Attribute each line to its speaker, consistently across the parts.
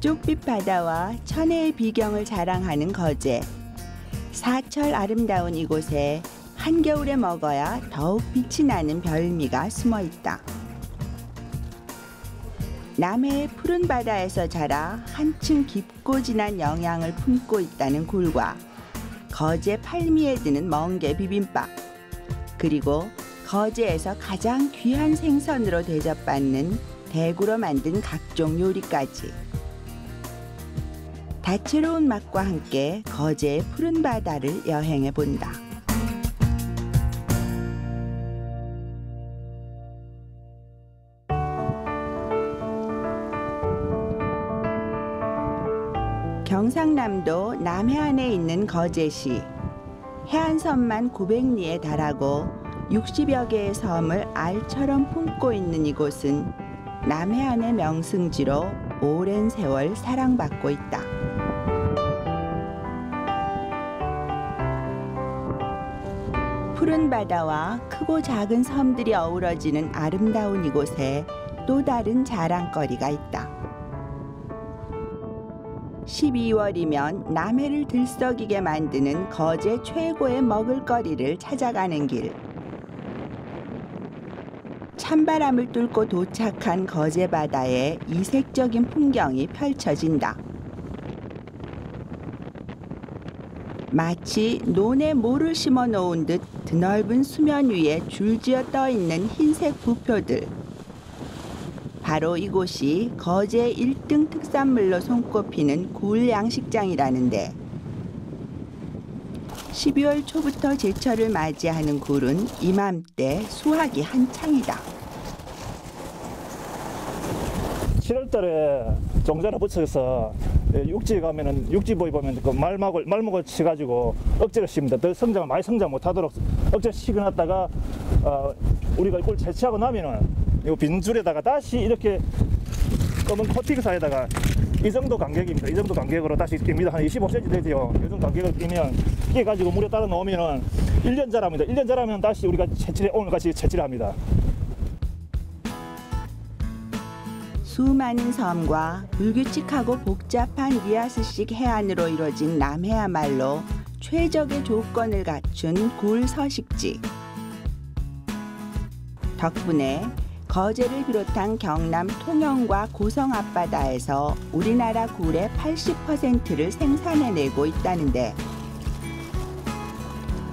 Speaker 1: 족빛 바다와 천혜의 비경을 자랑하는 거제. 사철 아름다운 이곳에 한겨울에 먹어야 더욱 빛이 나는 별미가 숨어 있다. 남해의 푸른 바다에서 자라 한층 깊고 진한 영양을 품고 있다는 굴과 거제 팔미에 드는 멍게 비빔밥, 그리고 거제에서 가장 귀한 생선으로 대접받는 대구로 만든 각종 요리까지. 다채로운 맛과 함께 거제의 푸른 바다를 여행해 본다. 경상남도 남해안에 있는 거제시. 해안선만 900리에 달하고 60여 개의 섬을 알처럼 품고 있는 이곳은 남해안의 명승지로 오랜 세월 사랑받고 있다. 푸른 바다와 크고 작은 섬들이 어우러지는 아름다운 이곳에 또 다른 자랑거리가 있다. 12월이면 남해를 들썩이게 만드는 거제 최고의 먹을거리를 찾아가는 길. 찬바람을 뚫고 도착한 거제 바다에 이색적인 풍경이 펼쳐진다. 마치 논에 모를 심어 놓은 듯 드넓은 수면 위에 줄지어 떠 있는 흰색 부표들. 바로 이곳이 거제 1등 특산물로 손꼽히는 굴 양식장이라는데, 12월 초부터 제철을 맞이하는 굴은 이맘때 수확이 한창이다.
Speaker 2: 7월 달에 종자를 붙여서 육지에 가면은 육지보에 보면 그 말목을 쳐가지고 억지로 씹니다. 더 많이 성장 못하도록 억지로 씹어놨다가 우리가 꿀 채취하고 나면은 이 빈줄에다가 다시 이렇게 검은 코팅 사이에다가 이 정도 간격입니다. 이 정도 간격으로 다시 낍니다. 한 25cm 되죠. 이 정도 간격을 끼면 끼가지고 물에 따라 놓으면은 1년 자랍니다. 1년 자라면 다시 우리가 오늘같이 채취를 합니다.
Speaker 1: 수많은 섬과 불규칙하고 복잡한 리아스식 해안으로 이루어진 남해야말로 최적의 조건을 갖춘 굴 서식지. 덕분에 거제를 비롯한 경남 통영과 고성 앞바다에서 우리나라 굴의 80%를 생산해내고 있다는데,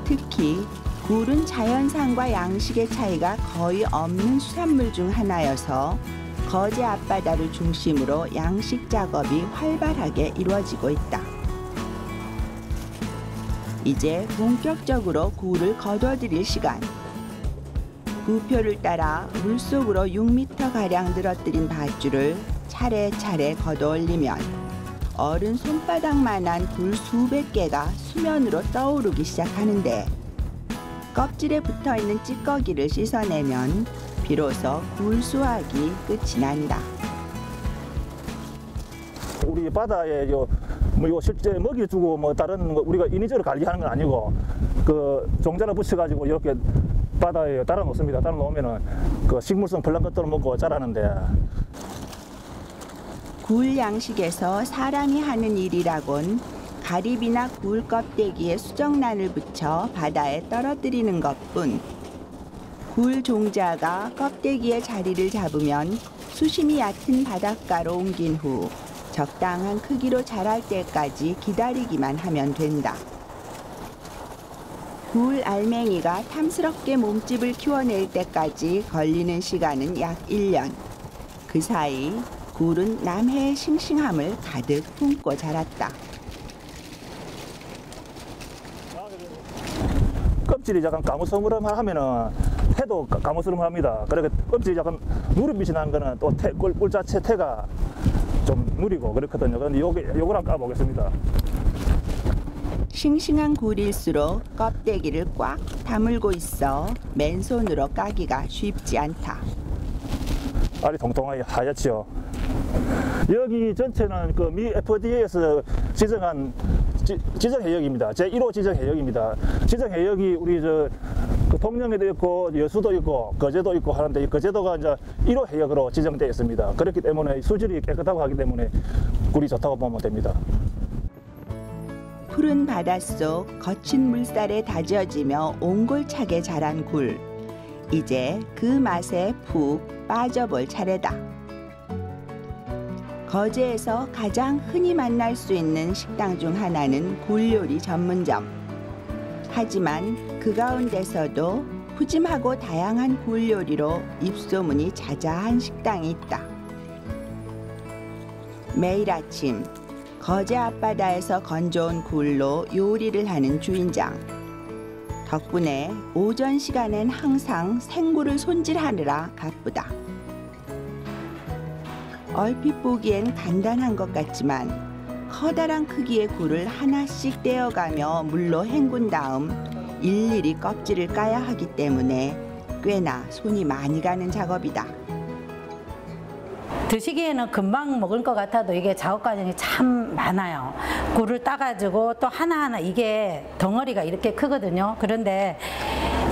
Speaker 1: 특히 굴은 자연산과 양식의 차이가 거의 없는 수산물 중 하나여서 거제 앞바다를 중심으로 양식 작업이 활발하게 이루어지고 있다. 이제 본격적으로 굴을 거둬들일 시간. 부표를 따라 물속으로 6m가량 늘어뜨린 밧줄을 차례차례 걷어올리면 어른 손바닥만한 굴 수백 개가 수면으로 떠오르기 시작하는데, 껍질에 붙어있는 찌꺼기를 씻어내면 비로소 굴 수확이 끝이 난다.
Speaker 2: 우리 바다에 실제 먹이 주고 다른 우리가 인위적으로 관리하는 건 아니고 그 종자를 붙여가지고 이렇게 바다에 달아 놓습니다. 달아 놓으면은 그 식물성 플랑크톤을 먹고 자라는데,
Speaker 1: 굴 양식에서 사람이 하는 일이라곤 가리비나 굴 껍데기에 수정란을 붙여 바다에 떨어뜨리는 것뿐. 굴 종자가 껍데기의 자리를 잡으면 수심이 얕은 바닷가로 옮긴 후 적당한 크기로 자랄 때까지 기다리기만 하면 된다. 굴 알맹이가 탐스럽게 몸집을 키워낼 때까지 걸리는 시간은 약 1년. 그 사이 굴은 남해의 싱싱함을 가득 품고 자랐다.
Speaker 2: 껍질이 약간 가무스름하면은 태도 가무스름합니다. 그러니까 껍질이 약간 누른빛이 나는 거는 또 꿀 자체 태가 좀 누리고 그렇거든요. 그런데 요걸 한번 까보겠습니다.
Speaker 1: 싱싱한 굴일수록 껍데기를 꽉 다물고 있어 맨손으로 까기가 쉽지 않다.
Speaker 2: 알이 통통하게 하얗죠. 여기 전체는 그 미 FDA에서 지정한 지정 해역입니다. 제1호 지정 해역입니다. 지정 해역이 우리 그 통영에도 있고 여수도 있고 거제도 있고 하는데, 이 거제도가 이제 1호 해역으로 지정되어 있습니다. 그렇기 때문에 수질이 깨끗하고 하기 때문에 굴이 좋다고 보면 됩니다.
Speaker 1: 푸른 바닷속 거친 물살에 다져지며 옹골차게 자란 굴. 이제 그 맛에 푹 빠져볼 차례다. 거제에서 가장 흔히 만날 수 있는 식당 중 하나는 굴 요리 전문점. 하지만 그 가운데서도 푸짐하고 다양한 굴 요리로 입소문이 자자한 식당이 있다. 매일 아침 거제 앞바다에서 건져온 굴로 요리를 하는 주인장. 덕분에 오전 시간엔 항상 생굴을 손질하느라 바쁘다. 얼핏 보기엔 간단한 것 같지만 커다란 크기의 굴을 하나씩 떼어가며 물로 헹군 다음 일일이 껍질을 까야 하기 때문에 꽤나 손이 많이 가는 작업이다.
Speaker 3: 드시기에는 금방 먹을 것 같아도 이게 작업 과정이 참 많아요. 굴을 따가지고 또 하나하나 이게 덩어리가 이렇게 크거든요. 그런데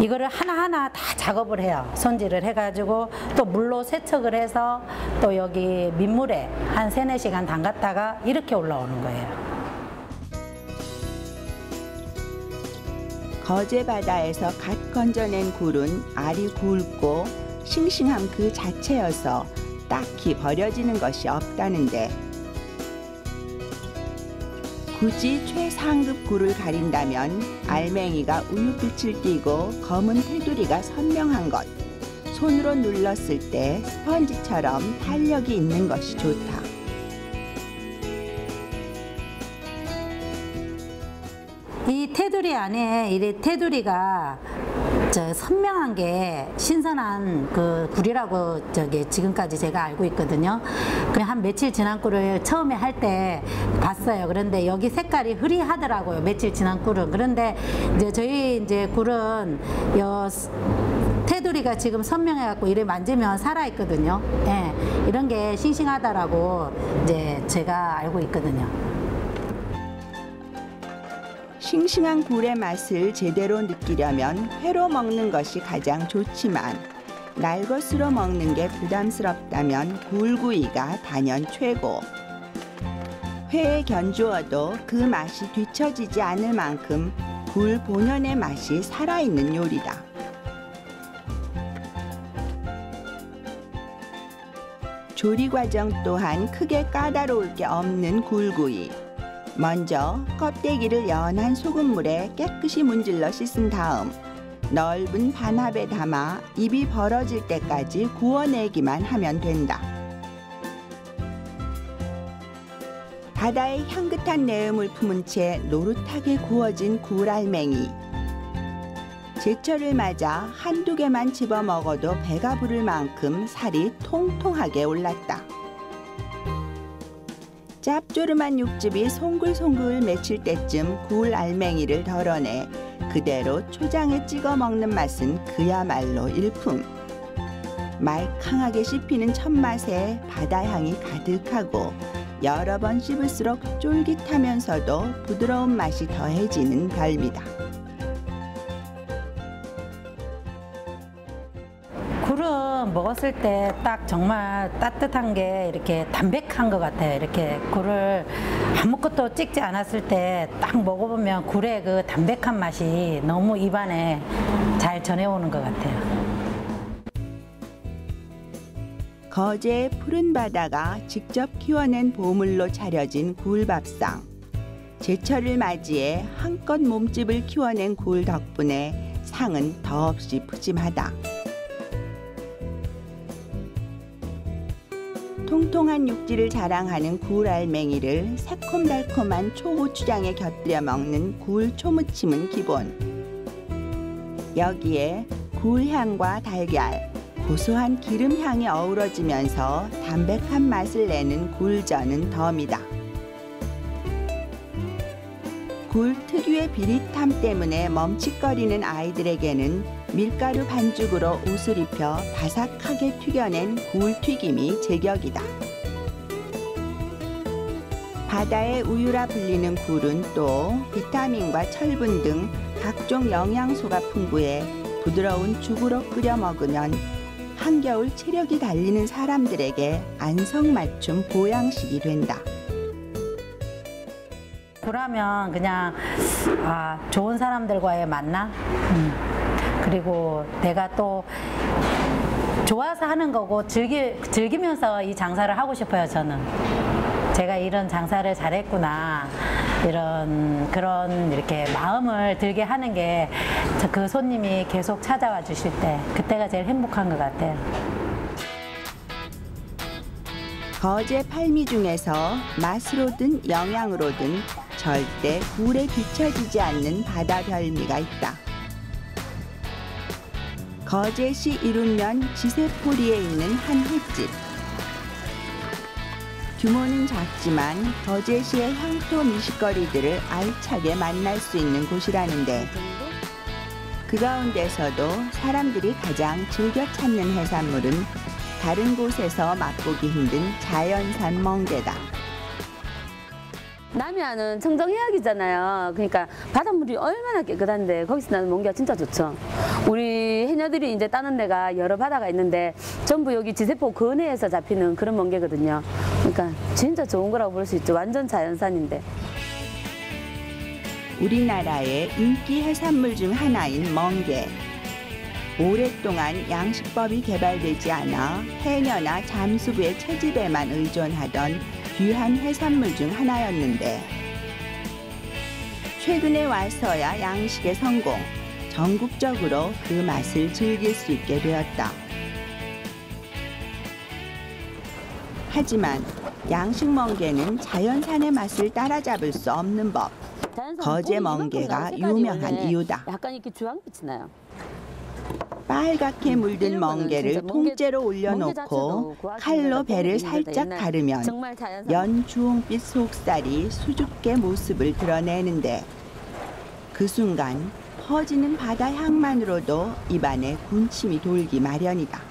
Speaker 3: 이거를 하나하나 다 작업을 해요. 손질을 해가지고 또 물로 세척을 해서 또 여기 민물에 한 3-4시간 담갔다가 이렇게 올라오는 거예요.
Speaker 1: 거제 바다에서 갓 건져낸 굴은 알이 굵고 싱싱함 그 자체여서 딱히 버려지는 것이 없다는데, 굳이 최상급 굴을 가린다면 알맹이가 우윳빛을 띠고 검은 테두리가 선명한 것, 손으로 눌렀을 때 스펀지처럼 탄력이 있는 것이 좋다.
Speaker 3: 이 테두리 안에 이 테두리가 선명한 게 신선한 그 굴이라고 지금까지 제가 알고 있거든요. 그냥 한 며칠 지난 굴을 처음에 할 때 봤어요. 그런데 여기 색깔이 흐리하더라고요. 며칠 지난 굴은. 그런데 이제 저희 굴은 테두리가 지금 선명해갖고 이래 만지면 살아있거든요. 예, 이런 게 싱싱하다라고 이제 제가 알고 있거든요.
Speaker 1: 싱싱한 굴의 맛을 제대로 느끼려면 회로 먹는 것이 가장 좋지만 날것으로 먹는 게 부담스럽다면 굴구이가 단연 최고. 회에 견주어도 그 맛이 뒤처지지 않을 만큼 굴 본연의 맛이 살아있는 요리다. 조리 과정 또한 크게 까다로울 게 없는 굴구이. 먼저 껍데기를 연한 소금물에 깨끗이 문질러 씻은 다음 넓은 반합에 담아 입이 벌어질 때까지 구워내기만 하면 된다. 바다의 향긋한 내음을 품은 채 노릇하게 구워진 굴알맹이. 제철을 맞아 한두 개만 집어 먹어도 배가 부를 만큼 살이 통통하게 올랐다. 짭조름한 육즙이 송글송글 맺힐 때쯤 굴 알맹이를 덜어내 그대로 초장에 찍어 먹는 맛은 그야말로 일품. 말캉하게 씹히는 첫맛에 바다향이 가득하고 여러 번 씹을수록 쫄깃하면서도 부드러운 맛이 더해지는 별미다.
Speaker 3: 굴은 먹었을 때 딱 정말 따뜻한 게 이렇게 담백한 것 같아요. 이렇게 굴을 아무것도 찍지 않았을 때 딱 먹어보면 굴의 그 담백한 맛이 너무 입안에 잘 전해오는 것 같아요.
Speaker 1: 거제의 푸른 바다가 직접 키워낸 보물로 차려진 굴밥상. 제철을 맞이해 한껏 몸집을 키워낸 굴 덕분에 상은 더없이 푸짐하다. 통통한 육질을 자랑하는 굴 알맹이를 새콤달콤한 초고추장에 곁들여 먹는 굴 초무침은 기본. 여기에 굴향과 달걀, 고소한 기름향이 어우러지면서 담백한 맛을 내는 굴전은 덤이다. 굴 특유의 비릿함 때문에 멈칫거리는 아이들에게는 밀가루 반죽으로 옷을 입혀 바삭하게 튀겨낸 굴튀김이 제격이다. 바다의 우유라 불리는 굴은 또 비타민과 철분 등 각종 영양소가 풍부해 부드러운 죽으로 끓여 먹으면 한겨울 체력이 달리는 사람들에게 안성맞춤 보양식이 된다.
Speaker 3: 굴하면 그냥 좋은 사람들과의 만남, 그리고 내가 또 좋아서 하는 거고 즐기면서 이 장사를 하고 싶어요. 저는 제가 이런 장사를 잘했구나, 그런 이렇게 마음을 들게 하는 게 그 손님이 계속 찾아와 주실 때 그때가 제일 행복한 것 같아요.
Speaker 1: 거제 팔미 중에서 맛으로든 영양으로든 절대 굴에 비춰지지 않는 바다 별미가 있다. 거제시 이룬면 지세포리에 있는 한 횟집. 규모는 작지만 거제시의 향토 미식거리들을 알차게 만날 수 있는 곳이라는데, 그 가운데서도 사람들이 가장 즐겨 찾는 해산물은 다른 곳에서 맛보기 힘든 자연산 멍게다.
Speaker 4: 남해안은 청정해역이잖아요. 그러니까 바닷물이 얼마나 깨끗한데 거기서 나는 멍게가 진짜 좋죠. 우리 해녀들이 이제 따는 데가 여러 바다가 있는데 전부 여기 지세포 근해에서 잡히는 그런 멍게거든요. 그러니까 진짜 좋은 거라고 볼 수 있죠. 완전 자연산인데.
Speaker 1: 우리나라의 인기 해산물 중 하나인 멍게. 오랫동안 양식법이 개발되지 않아 해녀나 잠수부의 채집에만 의존하던 귀한 해산물 중 하나였는데, 최근에 와서야 양식의 성공, 전국적으로 그 맛을 즐길 수 있게 되었다. 하지만 양식 멍게는 자연산의 맛을 따라잡을 수 없는 법. 거제 멍게가 유명한 이유다.
Speaker 4: 약간 이렇게 주황빛이 나요.
Speaker 1: 빨갛게 물든 멍게를 통째로 올려놓고 칼로 배를 살짝 가르면 연주홍빛 속살이 수줍게 모습을 드러내는데, 그 순간 퍼지는 바다 향만으로도 입안에 군침이 돌기 마련이다.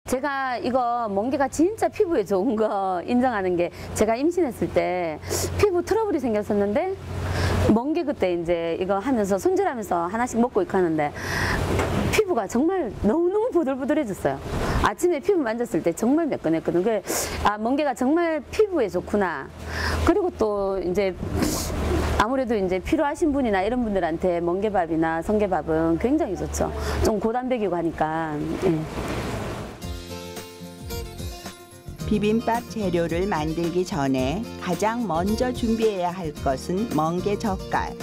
Speaker 4: 제가 이거 멍게가 진짜 피부에 좋은 거 인정하는 게, 제가 임신했을 때 피부 트러블이 생겼었는데 멍게 그때 이제 이거 하면서 손질하면서 하나씩 먹고 있고 하는데 피부가 정말 너무너무 부들부들해졌어요. 아침에 피부 만졌을 때 정말 매끈했거든요. 그래, 멍게가 정말 피부에 좋구나. 그리고 또 이제 아무래도 이제 필요하신 분이나 이런 분들한테 멍게밥이나 성게밥은 굉장히 좋죠. 좀 고단백이고 하니까. 예.
Speaker 1: 비빔밥 재료를 만들기 전에 가장 먼저 준비해야 할 것은 멍게 젓갈.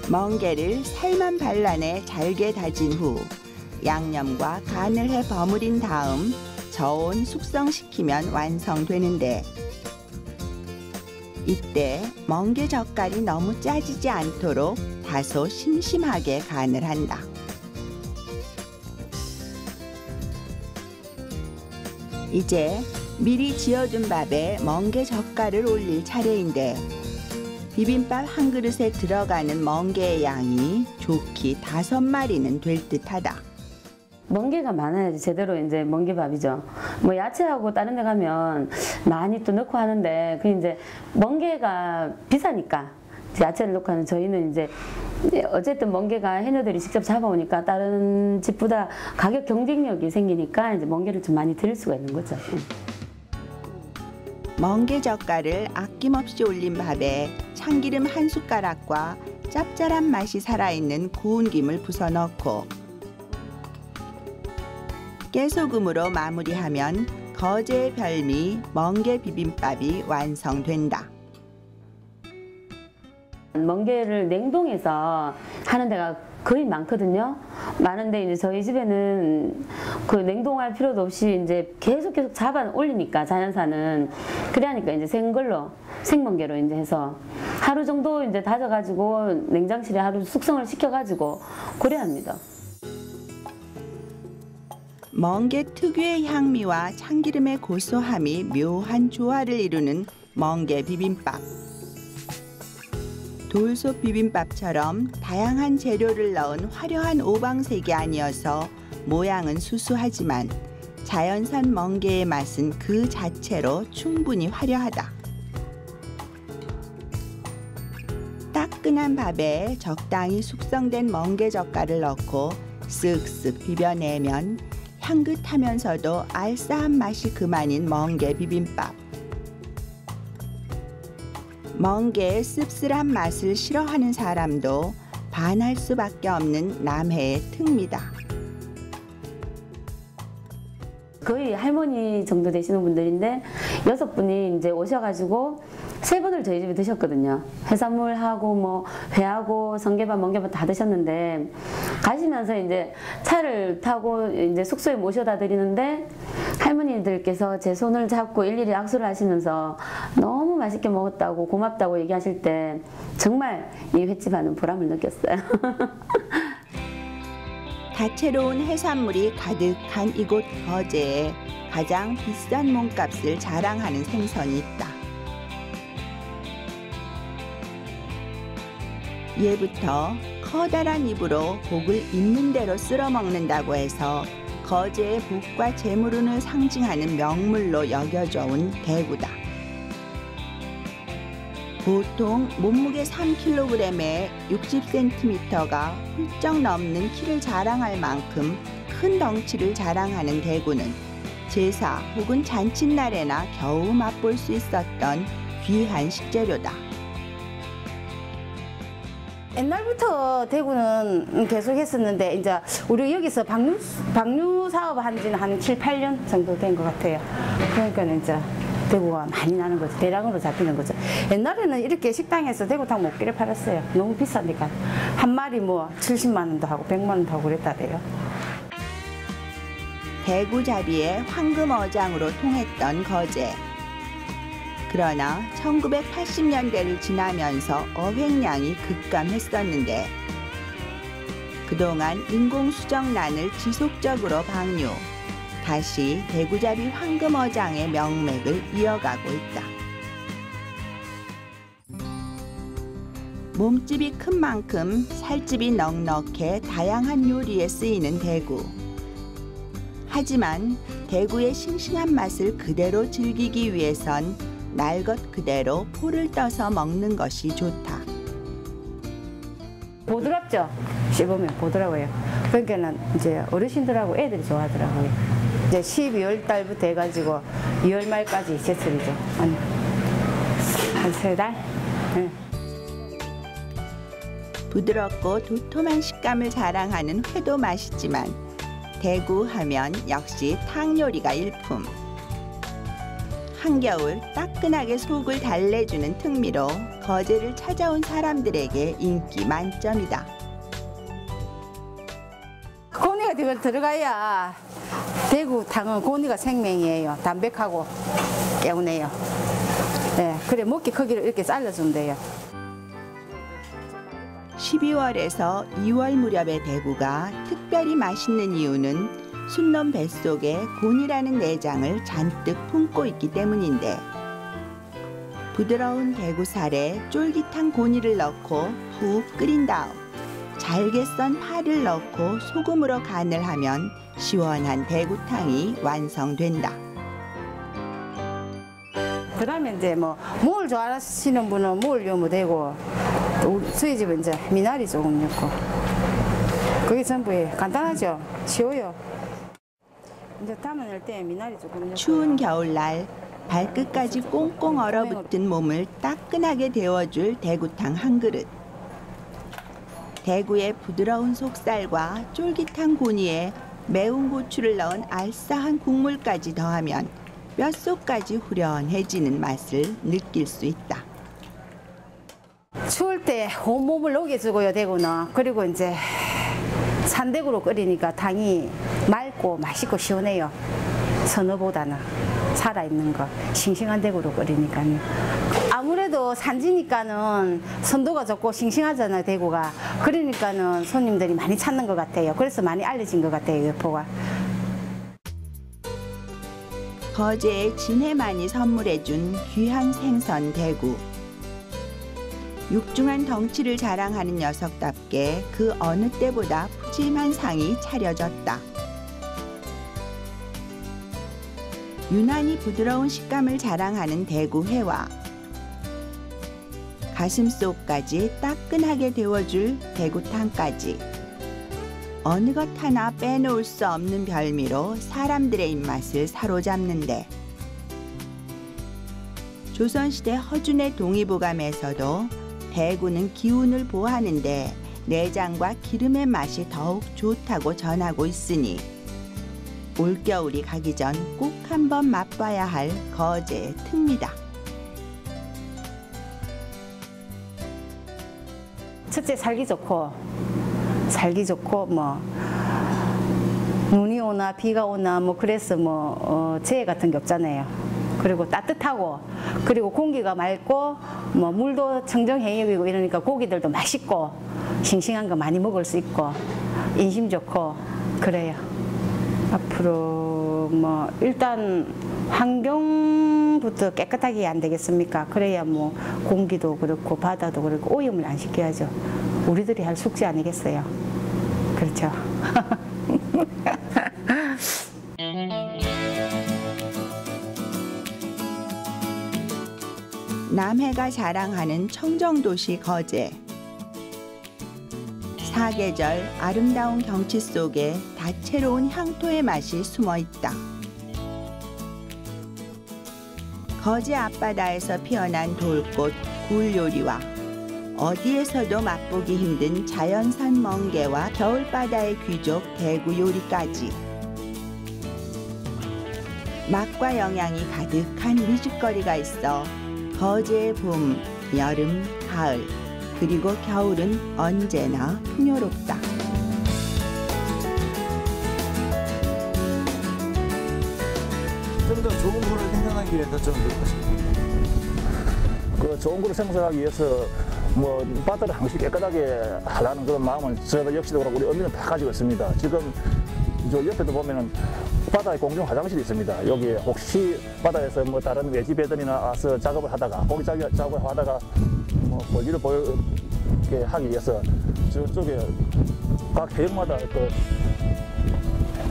Speaker 1: 멍게를 살만 발라내 잘게 다진 후 양념과 간을 해 버무린 다음 저온 숙성시키면 완성되는데, 이때 멍게 젓갈이 너무 짜지지 않도록 다소 심심하게 간을 한다. 이제 미리 지어둔 밥에 멍게 젓갈을 올릴 차례인데, 비빔밥 한 그릇에 들어가는 멍게의 양이 좋기 5마리는 될 듯하다.
Speaker 4: 멍게가 많아야지 제대로 이제 멍게밥이죠. 뭐 야채하고 다른 데 가면 많이 또 넣고 하는데, 그 이제 멍게가 비싸니까 야채를 넣고 하는, 저희는 이제 어쨌든 멍게가 해녀들이 직접 잡아오니까 다른 집보다 가격 경쟁력이 생기니까 이제 멍게를 좀 많이 드릴 수가 있는 거죠.
Speaker 1: 멍게 젓갈을 아낌없이 올린 밥에 참기름 한 숟가락과 짭짤한 맛이 살아있는 구운 김을 부숴 넣고 깨소금으로 마무리하면 거제의 별미 멍게 비빔밥이 완성된다.
Speaker 4: 멍게를 냉동해서 하는 데가 거의 많거든요. 많은데 이제 저희 집에는 그 냉동할 필요도 없이 이제 계속 잡아 올리니까, 자연산은 그러니까 이제 생걸로, 생멍게로 이제 해서 하루 정도 이제 다져가지고 냉장실에 하루 숙성을 시켜가지고 그래야 합니다.
Speaker 1: 멍게 특유의 향미와 참기름의 고소함이 묘한 조화를 이루는 멍게 비빔밥. 돌솥 비빔밥처럼 다양한 재료를 넣은 화려한 오방색이 아니어서 모양은 수수하지만 자연산 멍게의 맛은 그 자체로 충분히 화려하다. 따끈한 밥에 적당히 숙성된 멍게 젓갈을 넣고 쓱쓱 비벼내면 향긋하면서도 알싸한 맛이 그만인 멍게 비빔밥. 멍게의 씁쓸한 맛을 싫어하는 사람도 반할 수밖에 없는 남해의 특미다.
Speaker 4: 거의 할머니 정도 되시는 분들인데 6분이 이제 오셔가지고 3번을 저희 집에 드셨거든요. 해산물하고 뭐 회하고 성게밥, 멍게밥 다 드셨는데 가시면서 이제 차를 타고 이제 숙소에 모셔다 드리는데 할머니들께서 제 손을 잡고 일일이 악수를 하시면서 너무 맛있게 먹었다고 고맙다고 얘기하실 때 정말 이 횟집 하는 보람을 느꼈어요.
Speaker 1: 다채로운 해산물이 가득한 이곳 거제에 가장 비싼 몸값을 자랑하는 생선이 있다. 예부터 커다란 입으로 복을 있는 대로 쓸어 먹는다고 해서 거제의 복과 재물운을 상징하는 명물로 여겨져 온 대구다. 보통 몸무게 3kg에 60cm가 훌쩍 넘는 키를 자랑할 만큼 큰 덩치를 자랑하는 대구는 제사 혹은 잔칫날에나 겨우 맛볼 수 있었던 귀한 식재료다.
Speaker 5: 옛날부터 대구는 계속 했었는데 이제 우리 여기서 방류 사업 한 지는 한 7, 8년 정도 된 것 같아요. 그러니까 이제 대구가 많이 나는 거죠. 대량으로 잡히는 거죠. 옛날에는 이렇게 식당에서 대구탕 못기를 팔았어요. 너무 비싸니까. 한 마리 뭐 70만 원도 하고 100만 원도 하고 그랬다대요.
Speaker 1: 대구잡이의 황금어장으로 통했던 거제. 그러나 1980년대를 지나면서 어획량이 급감했었는데 그동안 인공수정란을 지속적으로 방류, 다시 대구잡이 황금어장의 명맥을 이어가고 있다. 몸집이 큰 만큼 살집이 넉넉해 다양한 요리에 쓰이는 대구. 하지만 대구의 싱싱한 맛을 그대로 즐기기 위해선 날 것 그대로 포를 떠서 먹는 것이 좋다.
Speaker 5: 보드랍죠? 씹으면 보드라고요. 그러니까는 이제 어르신들하고 애들이 좋아하더라고요. 이제 12월 달부터 해가지고 2월 말까지 제철이죠. 한 3달? 네.
Speaker 1: 부드럽고 도톰한 식감을 자랑하는 회도 맛있지만 대구 하면 역시 탕 요리가 일품. 한겨울 따끈하게 속을 달래주는 특미로 거제를 찾아온 사람들에게 인기 만점이다.
Speaker 5: 고니가 들어가야 대구탕은 고니가 생명이에요. 담백하고 개운해요. 네, 그래 먹기 크기를 이렇게 잘라주면 돼요.
Speaker 1: 12월에서 2월 무렵의 대구가 특별히 맛있는 이유는 순놈 뱃속에 곤이라는 내장을 잔뜩 품고 있기 때문인데 부드러운 대구살에 쫄깃한 곤이를 넣고 푹 끓인 다음 잘게 썬 파를 넣고 소금으로 간을 하면 시원한 대구탕이 완성된다.
Speaker 5: 그다음에 이제 뭐 물 좋아하시는 분은 물 넣으면 되고 저희 집은 이제 미나리 조금 넣고 그게 전부예요. 간단하죠? 쉬워요. 이제 담을 때 미나리 조금 넣고
Speaker 1: 추운 겨울날 발끝까지 꽁꽁 얼어붙은 몸을 따끈하게 데워줄 대구탕 한 그릇. 대구의 부드러운 속살과 쫄깃한 고니에 매운 고추를 넣은 알싸한 국물까지 더하면 뼛속까지 후련해지는 맛을 느낄 수 있다.
Speaker 5: 추울 때 온몸을 녹여주고요, 대구는. 그리고 이제 산대구로 끓이니까 당이 맑고 맛있고 시원해요. 선어보다는 살아있는 거, 싱싱한 대구로 끓이니까요. 아무래도 산지니까는 선도가 좋고 싱싱하잖아요, 대구가. 그러니까는 손님들이 많이 찾는 것 같아요. 그래서 많이 알려진 것 같아요, 여포가.
Speaker 1: 거제의 진해만이 선물해준 귀한 생선 대구. 육중한 덩치를 자랑하는 녀석답게 그 어느 때보다 푸짐한 상이 차려졌다. 유난히 부드러운 식감을 자랑하는 대구회와 가슴속까지 따끈하게 데워줄 대구탕까지 어느 것 하나 빼놓을 수 없는 별미로 사람들의 입맛을 사로잡는데 조선시대 허준의 동의보감에서도 대구는 기운을 보하는데 내장과 기름의 맛이 더욱 좋다고 전하고 있으니 올겨울이 가기 전 꼭 한번 맛봐야 할 거제의 특미다.
Speaker 5: 첫째 살기 좋고 뭐 눈이 오나 비가 오나 뭐 그래서 뭐 재해 같은 게 없잖아요. 그리고 따뜻하고 그리고 공기가 맑고 뭐 물도 청정해역이고 이러니까 고기들도 맛있고 싱싱한 거 많이 먹을 수 있고 인심 좋고 그래요. 앞으로 뭐 일단 환경부터 깨끗하게 안 되겠습니까? 그래야 뭐 공기도 그렇고 바다도 그렇고 오염을 안 시켜야죠. 우리들이 할 숙제 아니겠어요? 그렇죠.
Speaker 1: 남해가 자랑하는 청정도시 거제. 사계절 아름다운 경치 속에 다채로운 향토의 맛이 숨어 있다. 거제 앞바다에서 피어난 돌꽃 굴요리와 어디에서도 맛보기 힘든 자연산 멍게와 겨울바다의 귀족 대구 요리까지 맛과 영양이 가득한 미식거리가 있어 거제의 봄, 여름, 가을 그리고 겨울은 언제나 풍요롭다.
Speaker 6: 좀 더 좋은 굴을 생산하기 위해서 좀
Speaker 2: 그 좋은 굴을 생산하기 위해서 뭐 바다를 항시 깨끗하게 하라는 그런 마음은 저도 역시도 그렇고 우리 어민은 다 가지고 있습니다. 지금 저 옆에도 보면은 바다에 공중 화장실이 있습니다. 여기 혹시 바다에서 뭐 다른 외지 배들이나 와서 작업을 하다가 고기 작업을 하다가 뭐 볼일을 보게 하기 위해서 저쪽에 각 해역마다 그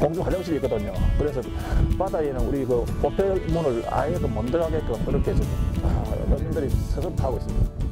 Speaker 2: 공중 화장실이 있거든요. 그래서 바다에는 우리 그 호텔문을 아예 못 들어가게끔 그렇게 좀 어민들이 서서히 하고 있습니다.